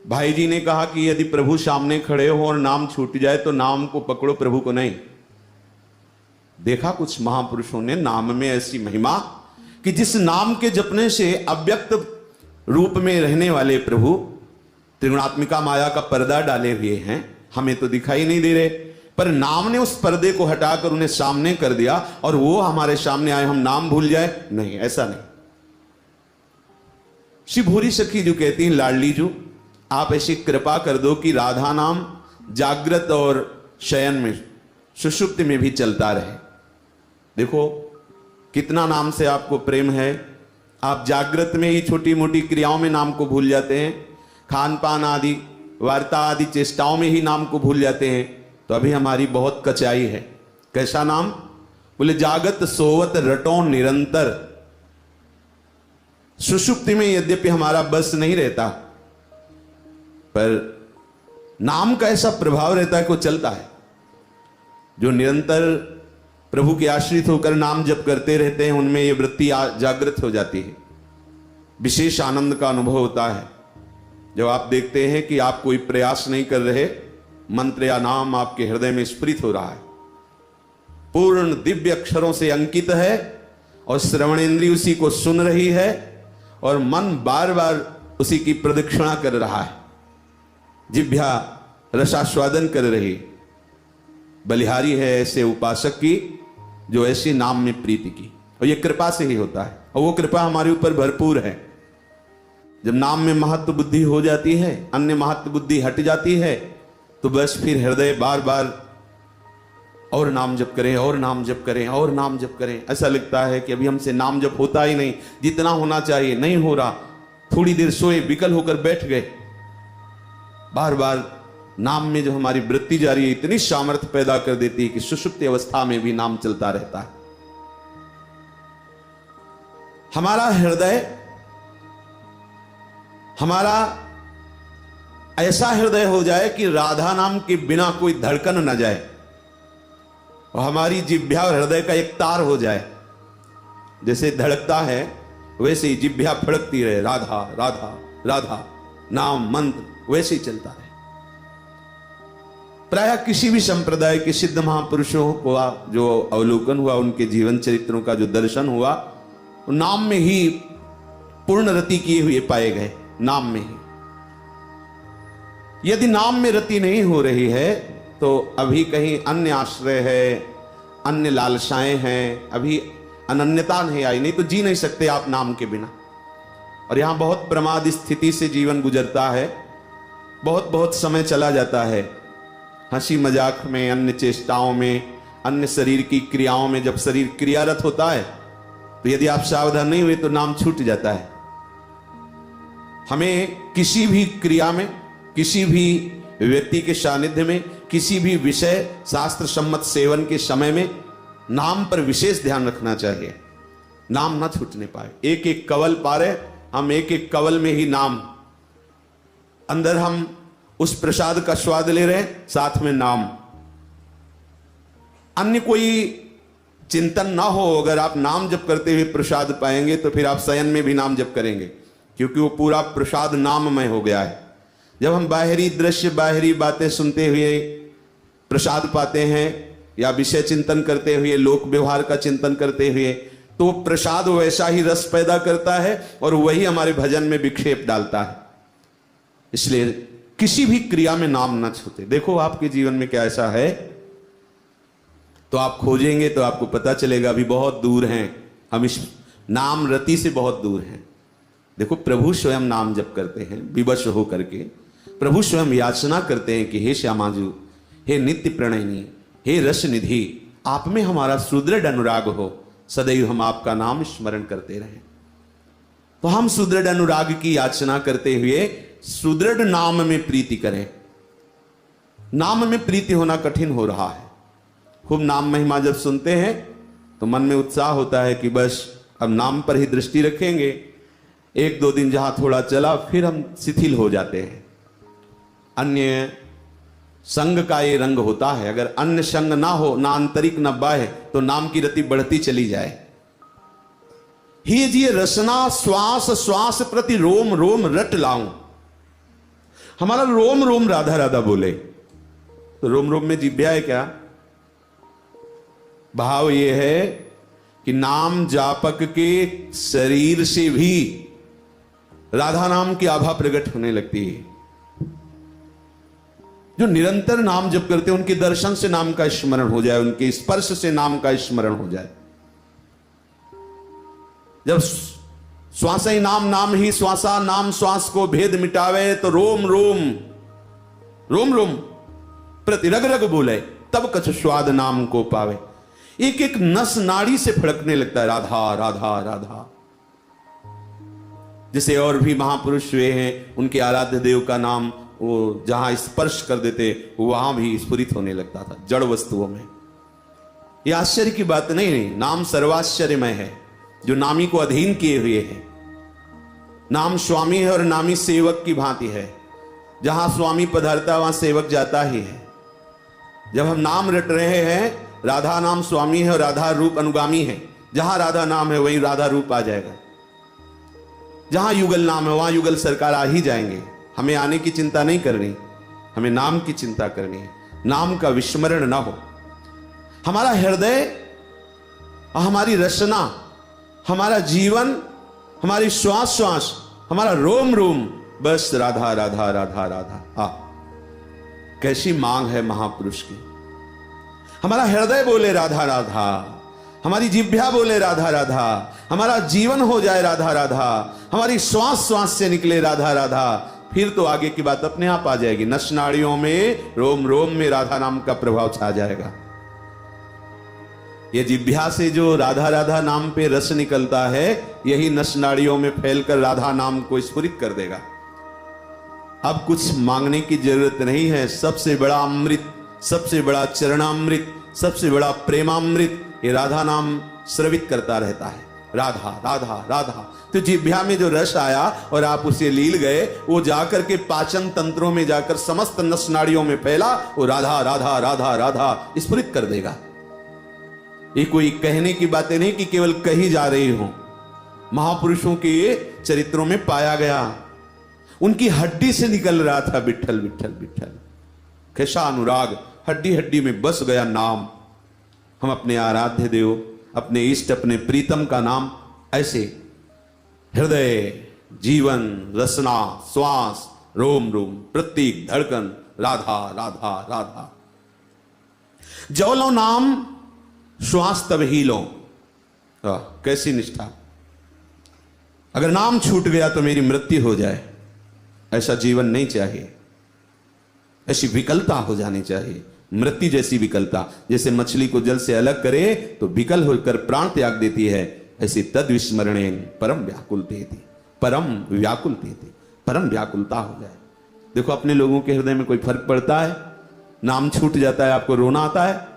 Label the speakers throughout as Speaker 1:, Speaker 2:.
Speaker 1: भाई जी ने कहा कि यदि प्रभु सामने खड़े हो और नाम छूट जाए तो नाम को पकड़ो, प्रभु को नहीं। देखा कुछ महापुरुषों ने नाम में ऐसी महिमा कि जिस नाम के जपने से अव्यक्त रूप में रहने वाले प्रभु त्रिगुणात्मिका माया का पर्दा डाले हुए हैं, हमें तो दिखाई नहीं दे रहे, पर नाम ने उस पर्दे को हटाकर उन्हें सामने कर दिया और वो हमारे सामने आए, हम नाम भूल जाए? नहीं, ऐसा नहीं। श्री भूरी सखी जो कहती हैं, लाडली जो आप ऐसी कृपा कर दो कि राधा नाम जागृत और शयन में, सुषुप्ति में भी चलता रहे। देखो कितना नाम से आपको प्रेम है। आप जागृत में ही छोटी मोटी क्रियाओं में नाम को भूल जाते हैं, खान पान आदि वार्ता आदि चेष्टाओं में ही नाम को भूल जाते हैं, तो अभी हमारी बहुत कचाई है। कैसा नाम? बोले जागत सोवत रटो निरंतर। सुषुप्ति में यद्यपि हमारा बस नहीं रहता, पर नाम का ऐसा प्रभाव रहता है कि वो चलता है। जो निरंतर प्रभु के आश्रित होकर नाम जप करते रहते हैं, उनमें ये वृत्ति जागृत हो जाती है। विशेष आनंद का अनुभव होता है जब आप देखते हैं कि आप कोई प्रयास नहीं कर रहे, मंत्र या नाम आपके हृदय में स्फुरित हो रहा है, पूर्ण दिव्य अक्षरों से अंकित है और श्रवणेंद्रिय उसी को सुन रही है और मन बार बार उसी की प्रदक्षिणा कर रहा है, जिह्वा रसास्वादन कर रही। बलिहारी है ऐसे उपासक की जो ऐसे नाम में प्रीति की, और ये कृपा से ही होता है, और वो कृपा हमारे ऊपर भरपूर है। जब नाम में महत्व बुद्धि हो जाती है, अन्य महत्व बुद्धि हट जाती है, तो बस फिर हृदय बार बार और नाम जप करें और नाम जप करें और नाम जप करें। ऐसा लगता है कि अभी हमसे नाम जप होता ही नहीं, जितना होना चाहिए नहीं हो रहा। थोड़ी देर सोए, विकल होकर बैठ गए, बार बार नाम में जो हमारी वृत्ति जा रही है इतनी सामर्थ्य पैदा कर देती है कि सुषुप्ति अवस्था में भी नाम चलता रहता है। हमारा हृदय, हमारा ऐसा हृदय हो जाए कि राधा नाम के बिना कोई धड़कन न जाए, और हमारी जिह्वा और हृदय का एक तार हो जाए। जैसे धड़कता है वैसे ही जिह्वा फड़कती रहे, राधा राधा राधा, नाम मंत्र वैसे ही चलता रहे। प्रायः किसी भी संप्रदाय के सिद्ध महापुरुषों को जो अवलोकन हुआ, उनके जीवन चरित्रों का जो दर्शन हुआ, नाम में ही पूर्ण रति किए हुए पाए गए। नाम में ही, यदि नाम में रति नहीं हो रही है तो अभी कहीं अन्य आश्रय है, अन्य लालसाएं हैं, अभी अनन्यता नहीं आई। नहीं तो जी नहीं सकते आप नाम के बिना। और यहां बहुत प्रमाद स्थिति से जीवन गुजरता है, बहुत बहुत समय चला जाता है हंसी मजाक में, अन्य चेष्टाओं में, अन्य शरीर की क्रियाओं में। जब शरीर क्रियारत होता है तो यदि आप सावधान नहीं हुए तो नाम छूट जाता है। हमें किसी भी क्रिया में, किसी भी व्यक्ति के सानिध्य में, किसी भी विषय शास्त्र सम्मत सेवन के समय में नाम पर विशेष ध्यान रखना चाहिए, नाम ना छूटने पाए। एक एक कवल पारे, हम एक एक कवल में ही नाम, अंदर हम उस प्रसाद का स्वाद ले रहे हैं, साथ में नाम। अन्य कोई चिंतन ना हो, अगर आप नाम जप करते हुए प्रसाद पाएंगे तो फिर आप शयन में भी नाम जप करेंगे, क्योंकि वो पूरा प्रसाद नाममय हो गया है। जब हम बाहरी दृश्य, बाहरी बातें सुनते हुए प्रसाद पाते हैं, या विषय चिंतन करते हुए, लोक व्यवहार का चिंतन करते हुए, तो प्रसाद वैसा ही रस पैदा करता है और वही हमारे भजन में विक्षेप डालता है। इसलिए किसी भी क्रिया में नाम न छूटे। देखो आपके जीवन में क्या ऐसा है, तो आप खोजेंगे तो आपको पता चलेगा। अभी बहुत दूर हैं हम, इस नाम रति से बहुत दूर हैं। देखो प्रभु स्वयं नाम जप करते हैं, विवश हो करके प्रभु स्वयं याचना करते हैं कि हे श्यामाजू, हे नित्य प्रणयनी, हे रस निधि, आप में हमारा सुदृढ़ अनुराग हो, सदैव हम आपका नाम स्मरण करते रहें। तो हम सुदृढ़ अनुराग की याचना करते हुए सुदृढ़ नाम में प्रीति करें। नाम में प्रीति होना कठिन हो रहा है। खूब नाम महिमा जब सुनते हैं तो मन में उत्साह होता है कि बस अब नाम पर ही दृष्टि रखेंगे। एक दो दिन जहां थोड़ा चला फिर हम शिथिल हो जाते हैं। अन्य संग का ये रंग होता है, अगर अन्य संग ना हो, ना आंतरिक ना बाह्य, तो नाम की रति बढ़ती चली जाए। ही जी रसना श्वास श्वास प्रति रोम रोम रट लाऊं। हमारा रोम रोम राधा राधा बोले। तो रोम रोम में जिभ्या है क्या? भाव ये है कि नाम जापक के शरीर से भी राधा नाम की आभा प्रकट होने लगती है। जो निरंतर नाम जप करते हैं उनके दर्शन से नाम का स्मरण हो जाए, उनके स्पर्श से नाम का स्मरण हो जाए। जब श्वास ही नाम, नाम ही श्वासा, नाम श्वास को भेद मिटावे, तो रोम रोम रोम रोम प्रति रग रग बोले, तब कछ स्वाद नाम को पावे। एक एक नस नाड़ी से फड़कने लगता है राधा राधा राधा। जैसे और भी महापुरुष हुए हैं, उनके आराध्य देव का नाम वो जहां स्पर्श कर देते वहां भी स्फुरित होने लगता था जड़ वस्तुओं में। यह आश्चर्य की बात नहीं, नाम सर्वाश्चर्यमय है जो नामी को अधीन किए हुए है। नाम स्वामी है और नामी सेवक की भांति है। जहां स्वामी पधारता वहां सेवक जाता ही है। जब हम नाम रट रहे हैं, राधा नाम स्वामी है और राधा रूप अनुगामी है। जहां राधा नाम है वहीं राधा रूप आ जाएगा। जहां युगल नाम है वहां युगल सरकार आ ही जाएंगे। हमें आने की चिंता नहीं करनी, हमें नाम की चिंता करनी है। नाम का विस्मरण ना हो। हमारा हृदय, हमारी रचना, हमारा जीवन, हमारी श्वास श्वास, हमारा रोम रोम बस राधा राधा राधा राधा। कैसी मांग है महापुरुष की। हमारा हृदय बोले राधा राधा, हमारी जिह्वा बोले राधा राधा, हमारा जीवन हो जाए राधा राधा, हमारी श्वास श्वास से निकले राधा राधा। फिर तो आगे की बात अपने आप आ जाएगी। नस नाड़ियों में, रोम रोम में राधा नाम का प्रभाव छा जाएगा। ये जिह्वा से जो राधा राधा नाम पे रस निकलता है, यही नस नाड़ियों में फैलकर राधा नाम को स्फुरित कर देगा। अब कुछ मांगने की जरूरत नहीं है। सबसे बड़ा अमृत, सबसे बड़ा चरणामृत, सबसे बड़ा प्रेमामृत ये राधा नाम स्रवित करता रहता है। राधा राधा राधा। तो जिह्वा में जो रस आया और आप उसे लील गए, वो जाकर के पाचन तंत्रों में जाकर समस्त नस नाड़ियों में फैला, वो राधा राधा राधा राधा स्फुरित कर देगा। ये कोई कहने की बातें नहीं कि केवल कही जा रही हो। महापुरुषों के चरित्रों में पाया गया, उनकी हड्डी से निकल रहा था विठ्ठल विठ्ठल विठ्ठल। कैसा अनुराग, हड्डी हड्डी में बस गया नाम। हम अपने आराध्य देव, अपने इष्ट, अपने प्रीतम का नाम ऐसे हृदय, जीवन, रसना, श्वास, रोम रोम, प्रत्येक धड़कन राधा राधा राधा। जो लो नाम श्वास तब ही लो। कैसी निष्ठा। अगर नाम छूट गया तो मेरी मृत्यु हो जाए, ऐसा जीवन नहीं चाहिए। ऐसी विकलता हो जानी चाहिए, मृत्यु जैसी विकलता। जैसे मछली को जल से अलग करे तो विकल होकर प्राण त्याग देती है, ऐसे तद विस्मरणेन परम व्याकुल देती, परम व्याकुल देती, परम व्याकुलता हो जाए। देखो अपने लोगों के हृदय में कोई फर्क पड़ता है? नाम छूट जाता है, आपको रोना आता है?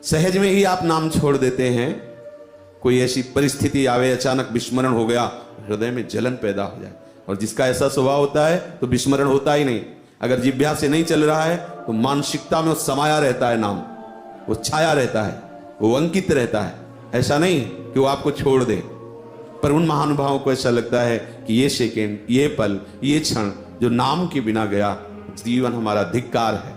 Speaker 1: सहज में ही आप नाम छोड़ देते हैं। कोई ऐसी परिस्थिति आवे, अचानक विस्मरण हो गया, हृदय में जलन पैदा हो जाए। और जिसका ऐसा स्वभाव होता है तो विस्मरण होता ही नहीं। अगर जिह्वा से नहीं चल रहा है तो मानसिकता में वो समाया रहता है नाम, वो छाया रहता है, वो अंकित रहता है। ऐसा नहीं कि वो आपको छोड़ दे। पर उन महानुभावों को ऐसा लगता है कि ये सेकेंड, ये पल, ये क्षण जो नाम के बिना गया, जीवन हमारा धिक्कार है।